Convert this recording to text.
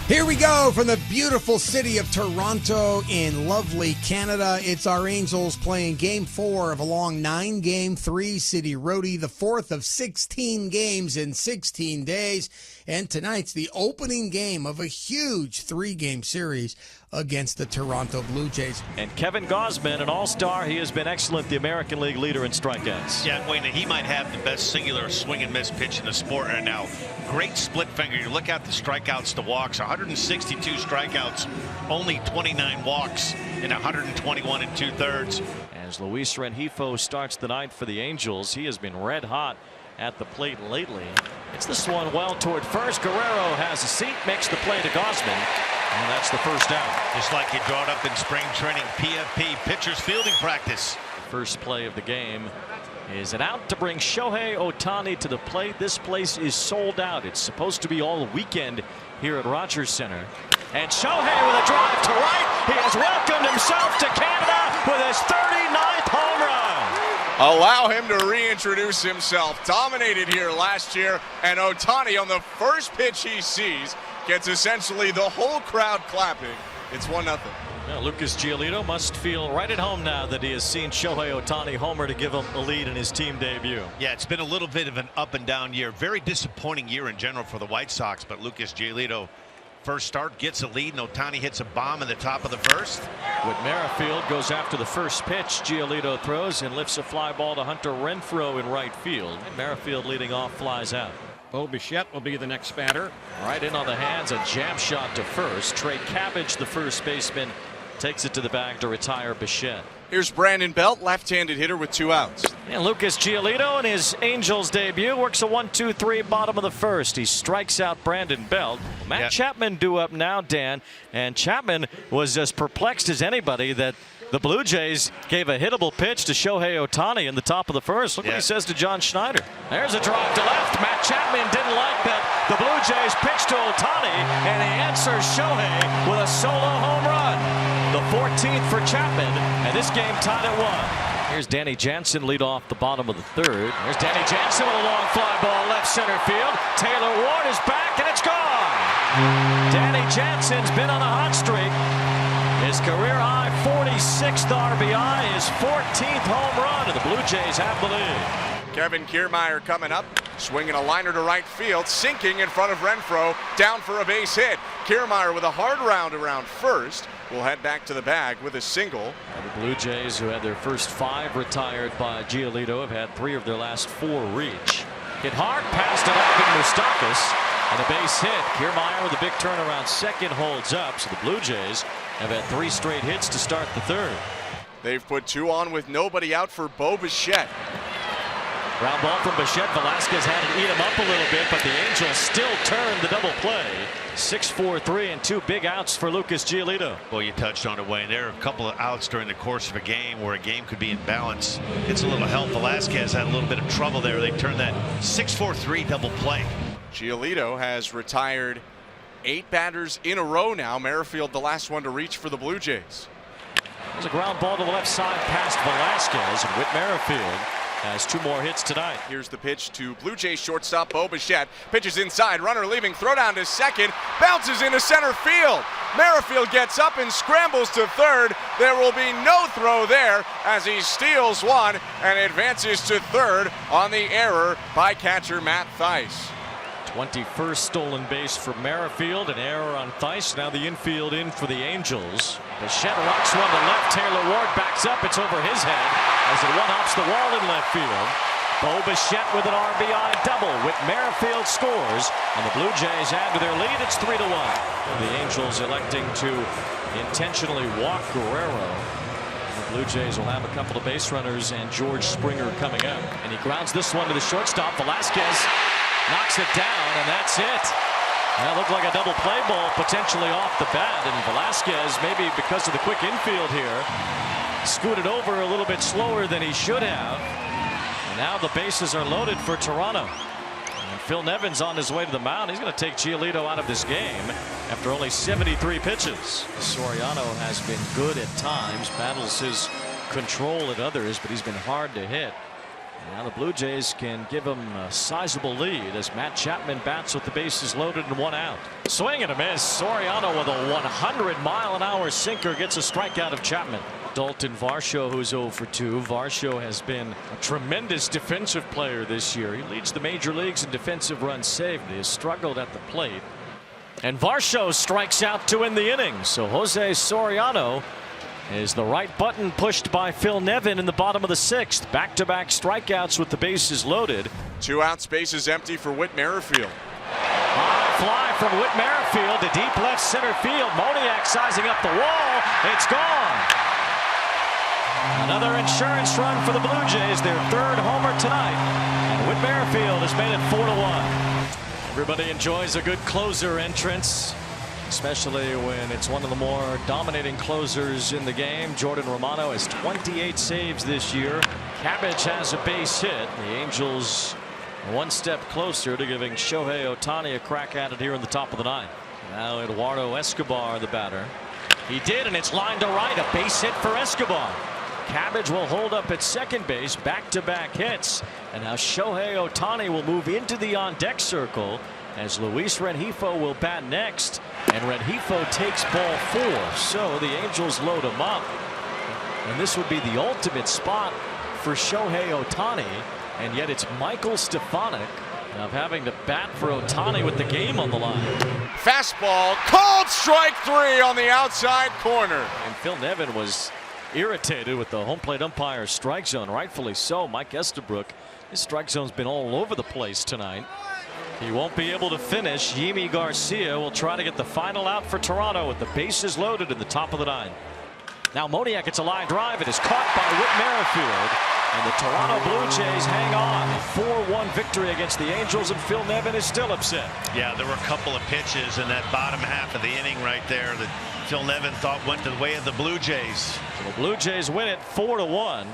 Here we go from the beautiful city of Toronto in lovely Canada. It's our Angels playing Game 4 of a long 9-game, 3-city roadie, the fourth of 16 games in 16 days. And tonight's the opening game of a huge 3-game series against the Toronto Blue Jays. And Kevin Gausman, an all-star, he has been excellent, the American League leader in strikeouts. Yeah, Wayne, he might have the best singular swing and miss pitch in the sport right now. Great split finger. You look at the strikeouts to walks, 162 strikeouts, only 29 walks in 121 2/3. As Luis Rengifo starts the night for the Angels, he has been red hot at the plate lately. It's this one well toward first. Guerrero has a seat, makes the play to Gausman, and that's the first out. Just like you draw it up in spring training, PFP, pitcher's fielding practice. First play of the game is an out to bring Shohei Ohtani to the plate. This place is sold out. It's supposed to be all weekend here at Rogers Center. And Shohei with a drive to right. He has welcomed himself to Canada with his 39th home run. Allow him to reintroduce himself. Dominated here last year, and Ohtani on the first pitch he sees gets essentially the whole crowd clapping. It's 1-0. Now, Lucas Giolito must feel right at home now that he has seen Shohei Ohtani homer to give him a lead in his team debut. Yeah, it's been a little bit of an up and down year. Very disappointing year in general for the White Sox, but Lucas Giolito, first start, gets a lead, and Ohtani hits a bomb in the top of the first. Whit Merrifield goes after the first pitch. Giolito throws and lifts a fly ball to Hunter Renfroe in right field. And Merrifield leading off, flies out. Bo Bichette will be the next batter. Right in on the hands, a jam shot to first. Trey Cabbage, the first baseman, takes it to the bag to retire Bichette. Here's Brandon Belt, left-handed hitter with 2 outs. And Lucas Giolito in his Angels debut works a 1-2-3 bottom of the first. He strikes out Brandon Belt. Matt Chapman due up now, Dan, and Chapman was as perplexed as anybody that the Blue Jays gave a hittable pitch to Shohei Ohtani in the top of the first. Look what he says to John Schneider. There's a drive to left. Matt Chapman didn't like that the Blue Jays pitched to Ohtani, and he answers Shohei with a solo home run. The 14th for Chapman, and this game tied at 1. Here's Danny Jansen lead off the bottom of the third. There's Danny Jansen with a long fly ball left center field. Taylor Ward is back, and it's gone. Danny Jansen's been on a hot streak. His career high 46th RBI, his 14th home run, and the Blue Jays have the lead. Kevin Kiermaier coming up, swinging a liner to right field, sinking in front of Renfroe, down for a base hit. Kiermaier with a hard round around first will head back to the bag with a single. And the Blue Jays, who had their first 5 retired by Giolito, have had 3 of their last 4 reach. Hit hard past Ivan Moustakas, and a base hit. Kiermaier with a big turnaround second holds up, so the Blue Jays have had 3 straight hits to start the third. They've put 2 on with nobody out for Bo Bichette. Ground ball from Bichette. Velasquez had to eat him up a little bit, but the Angels still turned the double play. 6-4-3 and 2 big outs for Lucas Giolito. Well, you touched on it, Wayne. There are a couple of outs during the course of a game where a game could be in balance. Gets a little help. Velasquez had a little bit of trouble there. They turned that 6-4-3 double play. Giolito has retired 8 batters in a row now. Merrifield the last one to reach for the Blue Jays. There's a ground ball to the left side past Velasquez, and Whit Merrifield has 2 more hits tonight. Here's the pitch to Blue Jays shortstop Bo Bichette. Pitches inside, runner leaving, throw down to second, bounces into center field. Merrifield gets up and scrambles to third. There will be no throw there as he steals one and advances to third on the error by catcher Matt Thaiss. 21st stolen base for Merrifield, an error on Thaiss. Now the infield in for the Angels. Bichette rocks one to left. Taylor Ward backs up. It's over his head as it one-hops the wall in left field. Bo Bichette with an RBI double. Whit Merrifield scores, and the Blue Jays add to their lead. It's 3-1. The Angels electing to intentionally walk Guerrero. The Blue Jays will have a couple of base runners and George Springer coming up. And he grounds this one to the shortstop. Velasquez knocks it down, and that's it. That looked like a double play ball potentially off the bat, and Velasquez, maybe because of the quick infield here, scooted over a little bit slower than he should have. And now the bases are loaded for Toronto. And Phil Nevin's on his way to the mound. He's going to take Giolito out of this game after only 73 pitches. Soriano has been good at times, battles his control at others, but he's been hard to hit. Now the Blue Jays can give him a sizable lead as Matt Chapman bats with the bases loaded and 1 out. Swing and a miss. Soriano with a 100-mile-an-hour sinker gets a strikeout of Chapman. Dalton Varsho, who's 0 for 2. Varsho has been a tremendous defensive player this year. He leads the major leagues in defensive runs saved. He has struggled at the plate. And Varsho strikes out to end the inning. So Jose Soriano is the right button pushed by Phil Nevin in the bottom of the 6th. Back-to-back strikeouts with the bases loaded. 2 outs, bases empty for Whit Merrifield. High fly from Whit Merrifield to deep left center field. Moniak sizing up the wall. It's gone. Another insurance run for the Blue Jays, their 3rd homer tonight. And Whit Merrifield has made it 4-1. Everybody enjoys a good closer entrance, especially when it's one of the more dominating closers in the game. Jordan Romano has 28 saves this year. Cabbage has a base hit. The Angels one step closer to giving Shohei Ohtani a crack at it here in the top of the 9th. Now Eduardo Escobar, the batter. He did, and it's lined to right. A base hit for Escobar. Cabbage will hold up at second base. Back-to-back hits. And now Shohei Ohtani will move into the on-deck circle as Luis Rengifo will bat next. And Rengifo takes ball 4. So the Angels load him up. And this would be the ultimate spot for Shohei Ohtani. And yet it's Michael Stefanik of having to bat for Ohtani with the game on the line. Fastball, called strike 3 on the outside corner. And Phil Nevin was irritated with the home plate umpire's strike zone, rightfully so. Mike Estabrook, his strike zone's been all over the place tonight. He won't be able to finish. Yimi Garcia will try to get the final out for Toronto with the bases loaded in the top of the 9th. Now Moniak gets a line drive. It is caught by Whit Merrifield. And the Toronto Blue Jays hang on. 4-1 victory against the Angels, and Phil Nevin is still upset. Yeah, there were a couple of pitches in that bottom half of the inning right there that Phil Nevin thought went the way of the Blue Jays. So the Blue Jays win it 4-1.